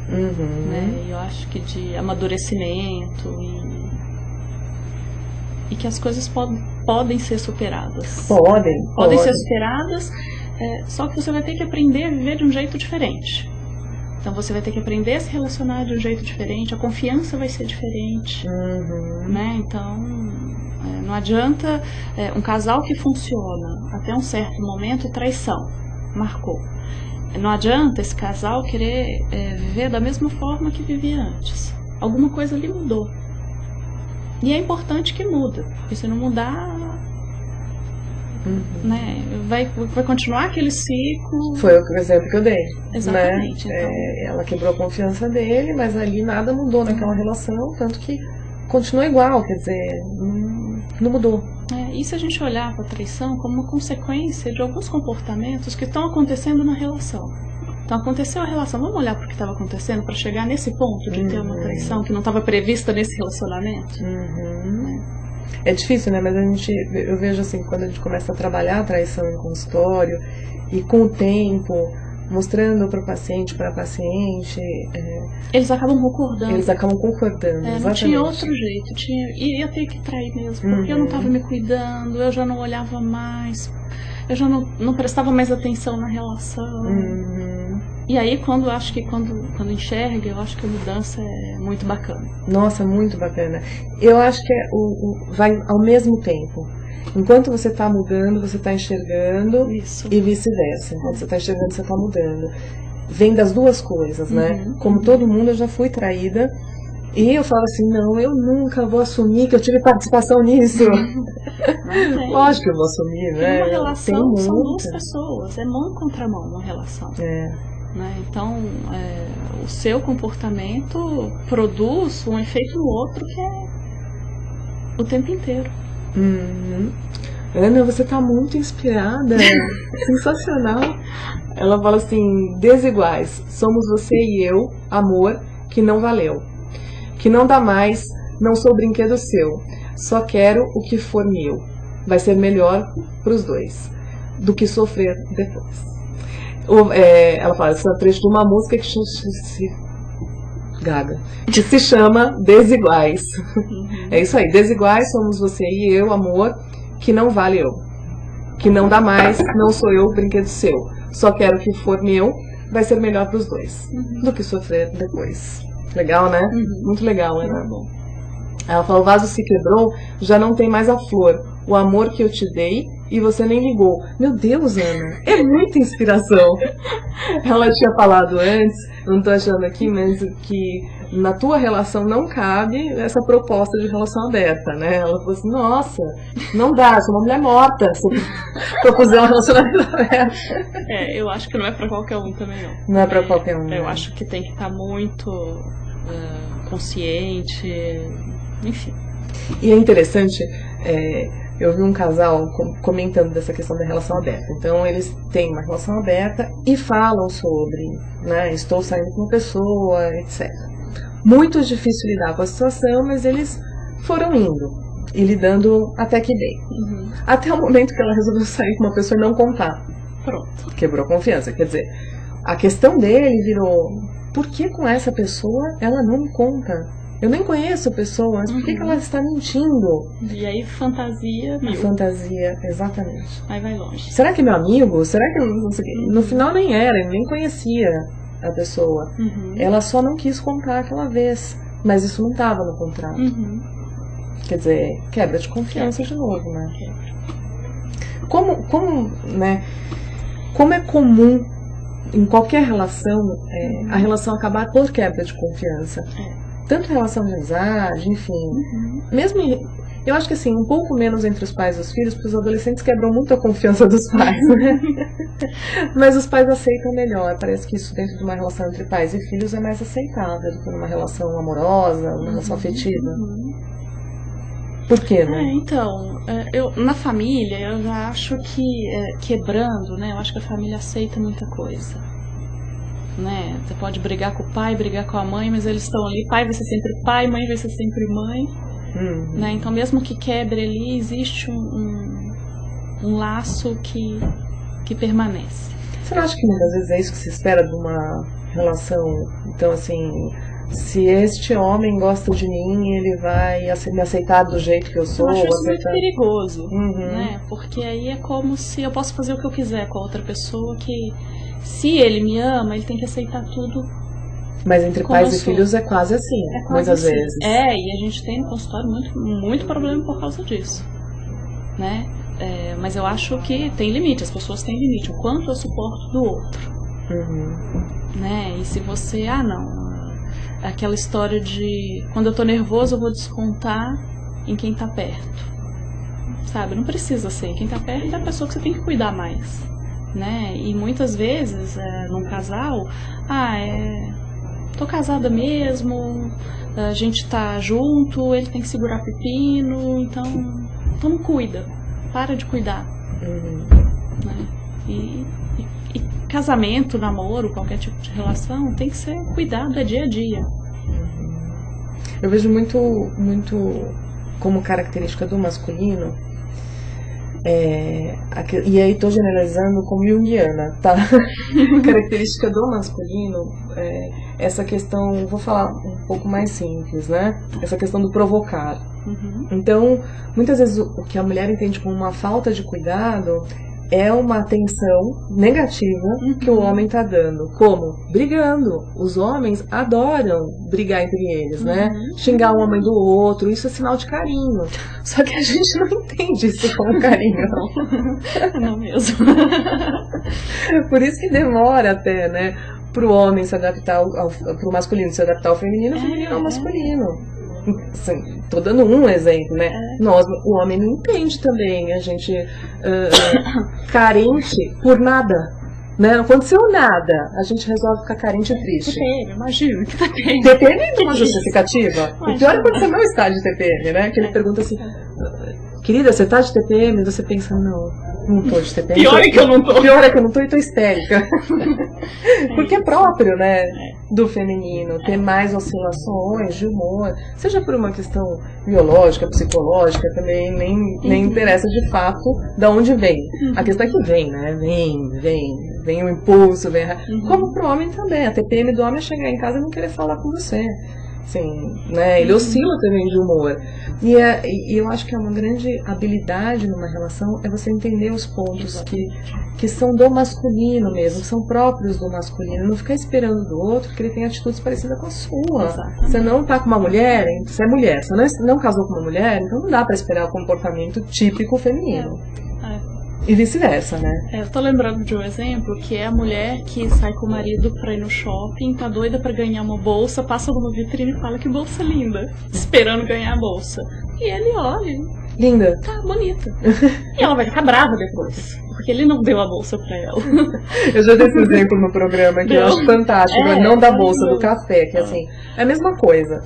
Né? Eu acho que de amadurecimento e que as coisas podem ser superadas. Podem ser superadas, só que você vai ter que aprender a viver de um jeito diferente. Então você vai ter que aprender a se relacionar de um jeito diferente, a confiança vai ser diferente. Né? Então não adianta um casal que funciona até um certo momento, traição, marcou. Não adianta esse casal querer viver da mesma forma que vivia antes. Alguma coisa ali mudou. E é importante que muda, porque se não mudar, né, vai continuar aquele ciclo. Foi o exemplo que eu dei. Exatamente. Né? Então... ela quebrou a confiança dele, mas ali nada mudou naquela relação, tanto que continua igual, quer dizer, não mudou. E se a gente olhar para a traição como uma consequência de alguns comportamentos que estão acontecendo na relação. Então aconteceu a relação, vamos olhar para o que estava acontecendo para chegar nesse ponto de ter uma traição que não estava prevista nesse relacionamento. É difícil, né? Mas eu vejo assim, quando a gente começa a trabalhar a traição em consultório e com o tempo, mostrando para o paciente, eles acabam concordando. Exatamente. Não tinha outro jeito, ia ter que trair mesmo, porque eu não estava me cuidando, eu já não olhava mais, eu já não prestava mais atenção na relação. E aí quando enxerga, eu acho que a mudança é muito bacana. Nossa, muito bacana. Eu acho que vai ao mesmo tempo. Enquanto você está mudando, você está enxergando. Isso. E vice-versa. Enquanto você está enxergando, você está mudando. Vem das duas coisas, né? Como todo mundo, eu já fui traída. E eu falo assim, não, eu nunca vou assumir que eu tive participação nisso. Lógico que eu vou assumir, né? Uma relação são duas pessoas, é mão contra mão uma relação. Né? Então, o seu comportamento produz um efeito no outro que é o tempo inteiro. Ana, você tá muito inspirada. Sensacional. Ela fala assim, desiguais. Somos você e eu, amor, que não valeu. Que não dá mais, não sou brinquedo seu. Só quero o que for meu. Vai ser melhor pros dois do que sofrer depois. Ela fala, esse é um trecho de uma música que se chama Desiguais. É isso aí, desiguais somos você e eu, amor, que não vale eu. Que não dá mais, não sou eu, brinquedo seu. Só quero o que for meu, vai ser melhor para os dois do que sofrer depois. Legal, né? Muito legal, né? Bom. Ela falou, o vaso se quebrou, já não tem mais a flor. O amor que eu te dei e você nem ligou. Meu Deus, Ana, é muita inspiração. Ela tinha falado antes, não tô achando aqui, mas que na tua relação não cabe essa proposta de relação aberta, né? Ela falou assim, nossa, não dá, sou uma mulher morta se eu propuser um relacionamento aberto. Eu acho que não é pra qualquer um também, não. Não é pra qualquer um. Eu acho que tem que estar muito consciente, enfim. E é interessante, eu vi um casal comentando dessa questão da relação aberta. Então, eles têm uma relação aberta e falam sobre, né, estou saindo com uma pessoa, etc. Muito difícil lidar com a situação, mas eles foram indo e lidando até que bem. Até o momento que ela resolveu sair com uma pessoa e não contar. Pronto. Quebrou a confiança. Quer dizer, a questão dele virou, por que com essa pessoa ela não me conta? Eu nem conheço a pessoa, mas por que ela está mentindo? E aí, fantasia mil. Fantasia, exatamente. Aí vai longe. Será que é meu amigo? Será que não sei o quê? No final nem era, ele nem conhecia a pessoa. Ela só não quis contar aquela vez, mas isso não estava no contrato. Quer dizer, quebra de confiança de novo, né? Como é comum em qualquer relação a relação acabar por quebra de confiança. Tanto em relação de amizade, enfim. Mesmo, eu acho que assim, um pouco menos entre os pais e os filhos, porque os adolescentes quebram muito a confiança dos pais, né? Mas os pais aceitam melhor. Parece que isso dentro de uma relação entre pais e filhos é mais aceitável do que numa relação amorosa, uma relação afetiva. Por quê, né? Na família, eu já acho que, quebrando, né? Eu acho que a família aceita muita coisa. Né? Você pode brigar com o pai, brigar com a mãe, mas eles estão ali, pai vai ser sempre pai, mãe vai ser sempre mãe, né? Então mesmo que quebre ali, existe um laço que permanece. Você não acha que muitas vezes é isso que se espera de uma relação? Então assim, se este homem gosta de mim, ele vai me aceitar do jeito que eu sou? Eu acho isso muito perigoso, né? Porque aí é como se eu posso fazer o que eu quiser com a outra pessoa, que se ele me ama, ele tem que aceitar tudo. Mas entre pais e filhos é quase assim, muitas vezes. E a gente tem no consultório muito problema por causa disso, né? Mas eu acho que tem limite, as pessoas têm limite, o quanto eu suporto do outro. Né? E se você, aquela história de quando eu tô nervoso eu vou descontar em quem tá perto. Sabe, não precisa ser, quem tá perto é a pessoa que você tem que cuidar mais. Né? E muitas vezes, num casal, tô casada mesmo, a gente tá junto, ele tem que segurar pepino, então não cuida, para de cuidar. Né? E casamento, namoro, qualquer tipo de relação, tem que ser cuidado, é dia a dia. Eu vejo muito como característica do masculino. E aí estou generalizando como junguiana, tá? Característica do masculino essa questão, vou falar um pouco mais simples, né? Essa questão do provocar. Então, muitas vezes o que a mulher entende como uma falta de cuidado é uma atenção negativa que o homem está dando. Como? Brigando. Os homens adoram brigar entre eles, né? Xingar um homem do outro, isso é sinal de carinho. Só que a gente não entende isso como carinho, não. Não mesmo. Por isso que demora até, né? Pro homem se adaptar, pro masculino se adaptar ao feminino, o feminino ao masculino. Assim, tô dando um exemplo, né? O homem não entende também, a gente carente por nada, né? Não aconteceu nada, a gente resolve ficar carente e triste. TPM, imagina que TPM. TPM é uma justificativa. O pior é quando você não está de TPM, né? Que ele pergunta assim, querida, você tá de TPM? E você pensa, não tô de TPM. Pior é que eu não tô. Pior é que eu não tô e tô histérica. Porque é próprio, né, do feminino, ter mais oscilações de humor, seja por uma questão biológica, psicológica, também nem interessa de fato de onde vem. A questão é que vem, né, vem o impulso, como pro homem também, a TPM do homem é chegar em casa e não querer falar com você. Sim, né? Ele oscila também de humor. E eu acho que é uma grande habilidade numa relação é você entender os pontos que são do masculino mesmo, que são próprios do masculino. Não ficar esperando do outro que ele tenha atitudes parecidas com a sua. Exatamente. Você não tá com uma mulher, você é mulher. Você não casou com uma mulher, então não dá pra esperar o comportamento típico feminino. E vice-versa, né? Eu tô lembrando de um exemplo que é a mulher que sai com o marido pra ir no shopping, tá doida pra ganhar uma bolsa, passa numa vitrine e fala que bolsa linda, esperando ganhar a bolsa. E ele olha, linda, tá bonita. E ela vai ficar brava depois, porque ele não deu a bolsa pra ela. Eu já dei esse exemplo no programa que eu acho fantástico, não da bolsa, do café, que assim, é a mesma coisa.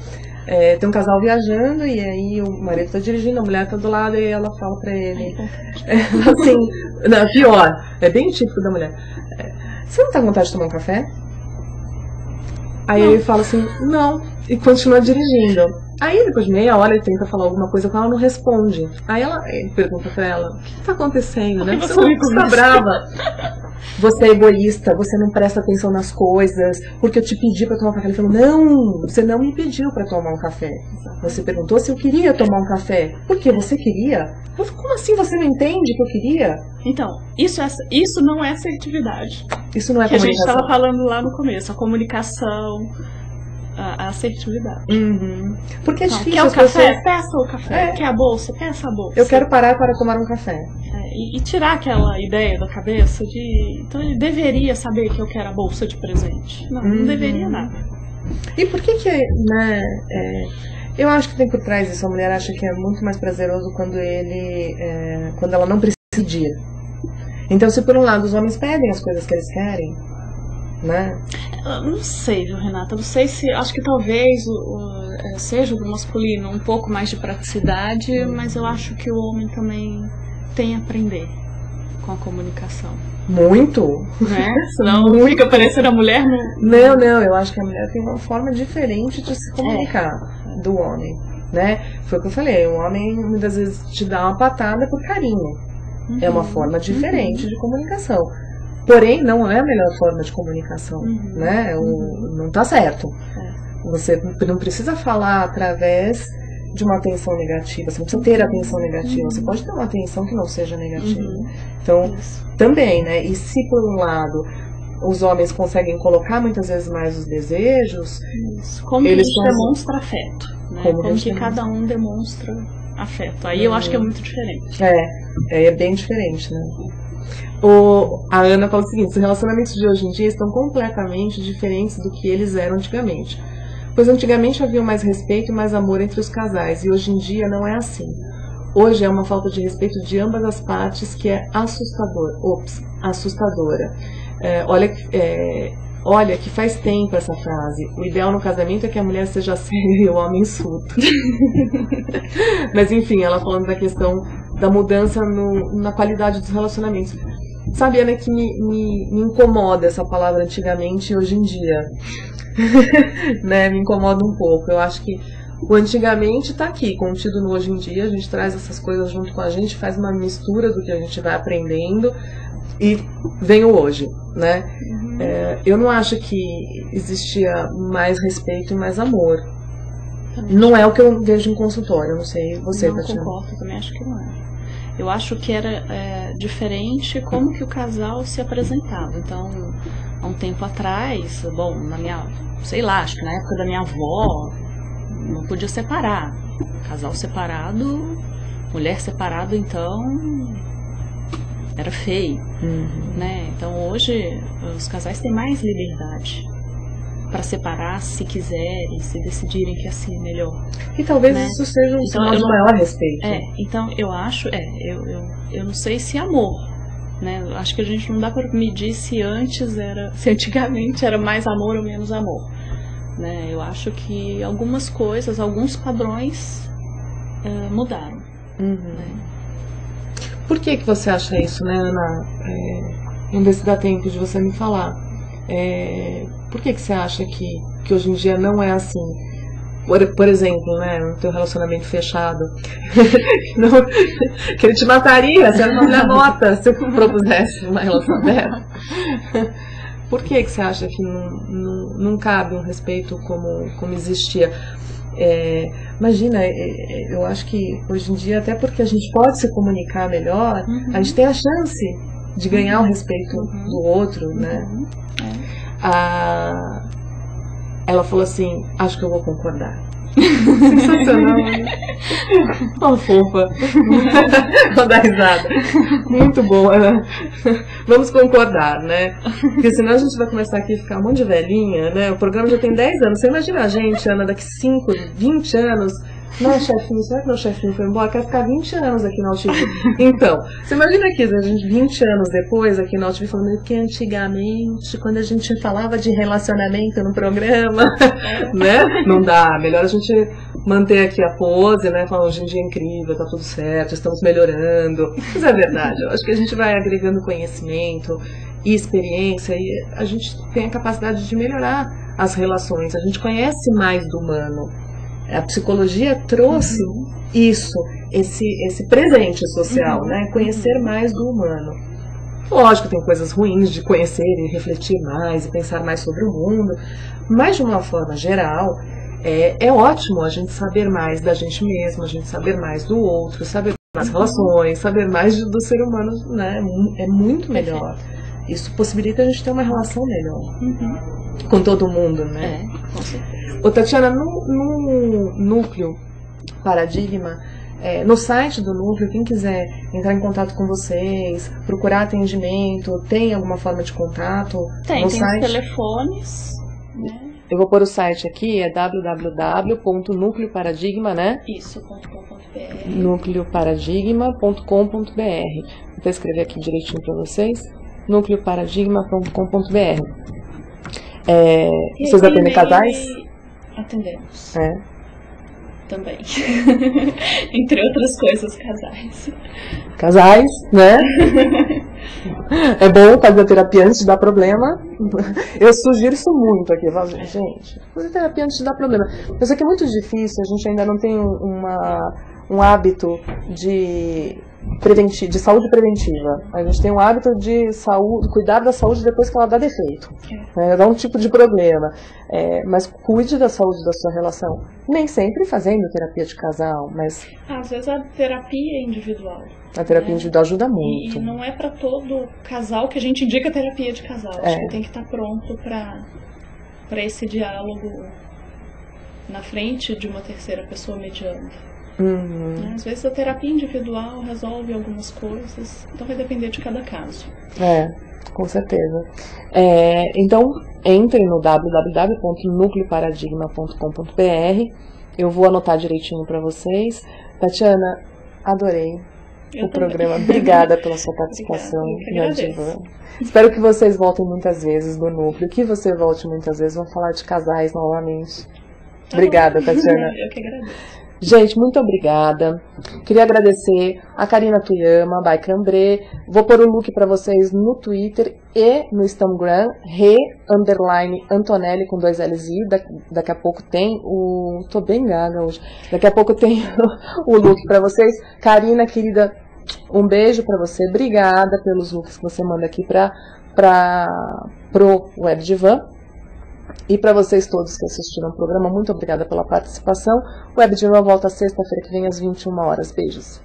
Tem um casal viajando e aí o marido tá dirigindo, a mulher tá do lado e ela fala pra ele assim, não, pior, é bem típico da mulher, você não tá com vontade de tomar um café? Aí ele fala assim, não, e continua dirigindo. Aí depois de meia hora ele tenta falar alguma coisa com ela, não responde. Aí ele pergunta pra ela, o que tá acontecendo, né? Você tá brava. Você é egoísta, você não presta atenção nas coisas, porque eu te pedi pra tomar um café. Ele falou, não, você não me pediu pra tomar um café. Você perguntou se eu queria tomar um café. Por que você queria? Eu falei, como assim você não entende que eu queria? Então, isso não é assertividade. Isso não é que comunicação. A gente estava falando lá no começo, a comunicação, a assertividade. Uhum. Porque é difícil. Quer o café? Peça o café. Quer a bolsa? Peça a bolsa. Eu quero parar para tomar um café. E tirar aquela ideia da cabeça de... Então ele deveria saber que eu quero a bolsa de presente. Não deveria nada. E por que né... eu acho que tem por trás isso. A mulher acha que é muito mais prazeroso quando ela não precisa pedir. Então, se por um lado os homens pedem as coisas que eles querem, né? Não sei, viu, Renata? Não sei se... Acho que talvez seja do masculino um pouco mais de praticidade, mas eu acho que o homem também tem a aprender com a comunicação. Muito? Né? Senão fica parecendo a mulher... Não, eu acho que a mulher tem uma forma diferente de se comunicar do homem, né? Foi o que eu falei, o homem muitas vezes te dá uma patada por carinho. É uma forma diferente de comunicação. Porém, não é a melhor forma de comunicação, né? Não tá certo. Você não precisa falar através de uma atenção negativa, você não precisa ter atenção negativa, você pode ter uma atenção que não seja negativa. Então, também, né? E se por um lado os homens conseguem colocar muitas vezes mais os desejos, como eles demonstra afeto, né? Como que cada um demonstra afeto. Aí eu acho que é muito diferente. É bem diferente, né? A Ana fala o seguinte, os relacionamentos de hoje em dia estão completamente diferentes do que eles eram antigamente. Pois antigamente havia mais respeito e mais amor entre os casais, e hoje em dia não é assim. Hoje é uma falta de respeito de ambas as partes que é assustadora. Olha que faz tempo essa frase. O ideal no casamento é que a mulher seja séria e o homem insulta. Mas enfim, ela falando da questão da mudança na qualidade dos relacionamentos. Sabe, Ana, que me incomoda essa palavra antigamente e hoje em dia. Né? Me incomoda um pouco. Eu acho que o antigamente está aqui, contido no hoje em dia. A gente traz essas coisas junto com a gente, faz uma mistura do que a gente vai aprendendo e vem o hoje, né? Eu não acho que existia mais respeito e mais amor. Não é o que eu vejo em consultório, eu não sei você, Tatiana. Não concordo, eu também acho que não é. Eu acho que era diferente como que o casal se apresentava. Então, há um tempo atrás, bom, acho que na época da minha avó, não podia separar. Casal separado, mulher separada, então, era feio, né? Então, hoje, os casais têm mais liberdade para separar se quiserem, se decidirem que assim é melhor. E talvez isso seja um sinal de maior respeito. Então eu acho, eu não sei se amor, né? Acho que a gente não dá para medir se antigamente era mais amor ou menos amor, né? Eu acho que algumas coisas, alguns padrões mudaram. Né? Por que você acha isso, né, Ana? Vamos ver se dá tempo de você me falar. Por que você acha que hoje em dia não é assim? Por exemplo, né, no teu relacionamento fechado, que ele te mataria se ela não lhe anota se eu propusesse uma relação dela. Por que você acha que não cabe um respeito como existia? Imagina, eu acho que hoje em dia, até porque a gente pode se comunicar melhor, a gente tem a chance de ganhar o respeito do outro, né? Ela falou assim, acho que eu vou concordar. Sensacional, né? Oh, fofa. Vou dar risada. Muito boa, né? Vamos concordar, né? Porque senão a gente vai começar aqui a ficar um monte de velhinha, né? O programa já tem 10 anos. Você imagina a gente, Ana, daqui 5, 20 anos. Não, chefinho, será que meu chefinho foi embora? Quero ficar 20 anos aqui na UTV. Então, você imagina aqui, a gente 20 anos depois aqui na UTV falando que antigamente, quando a gente falava de relacionamento no programa, né? Não dá. Melhor a gente manter aqui a pose, né? Falar, hoje em dia é incrível, tá tudo certo, estamos melhorando. Mas é verdade, eu acho que a gente vai agregando conhecimento e experiência e a gente tem a capacidade de melhorar as relações. A gente conhece mais do humano. A psicologia trouxe isso, esse presente social, né? Conhecer mais do humano. Lógico, tem coisas ruins de conhecer e refletir mais e pensar mais sobre o mundo, mas de uma forma geral, é ótimo a gente saber mais da gente mesmo, a gente saber mais do outro, saber mais relações, saber mais do ser humano, né? É muito melhor. Isso possibilita a gente ter uma relação melhor com todo mundo, né? Com certeza. Ô, Tatiana, no Núcleo Paradigma, no site do Núcleo, quem quiser entrar em contato com vocês, procurar atendimento, tem alguma forma de contato? Tem no os site? telefones, né? Eu vou pôr o site aqui, é www.nucleoparadigma, né? Isso, .com.br. nucleoparadigma.com.br. Vou escrever aqui direitinho para vocês. nucleoparadigma.com.br. Vocês atendem casais? Atendemos. Também. Entre outras coisas, casais. Casais, né? É bom fazer a terapia antes de dar problema. Eu sugiro isso muito aqui. Gente, fazer terapia antes de dar problema. Eu sei que é muito difícil, a gente ainda não tem um hábito de saúde preventiva. A gente tem um hábito de cuidar da saúde depois que ela dá defeito. Dá um tipo de problema. Mas cuide da saúde da sua relação. Nem sempre fazendo terapia de casal, mas... Às vezes a terapia é individual. A terapia individual ajuda muito. E não é para todo casal que a gente indica terapia de casal. Acho que tem que estar pronto para esse diálogo na frente de uma terceira pessoa mediando. Às vezes a terapia individual resolve algumas coisas, então vai depender de cada caso. Com certeza. Então, entre no www.nucleoparadigma.com.br. Eu vou anotar direitinho para vocês. Tatiana, adorei o programa. Obrigada pela sua participação. Espero que vocês voltem muitas vezes no Núcleo, que você volte muitas vezes. Vamos falar de casais novamente. Obrigada, Tatiana. Eu que agradeço. Gente, muito obrigada. Queria agradecer a Karina Tuyama, by Cambré. Vou pôr o look para vocês no Twitter e no Instagram, _Antonelli com 2 L's i. Daqui a pouco tem o... Tô bem gaga hoje. Daqui a pouco tem o look para vocês. Karina, querida, um beijo para você. Obrigada pelos looks que você manda aqui pro Web Divan. E para vocês todos que assistiram o programa, muito obrigada pela participação. O Web Divan volta sexta-feira que vem às 21 horas. Beijos.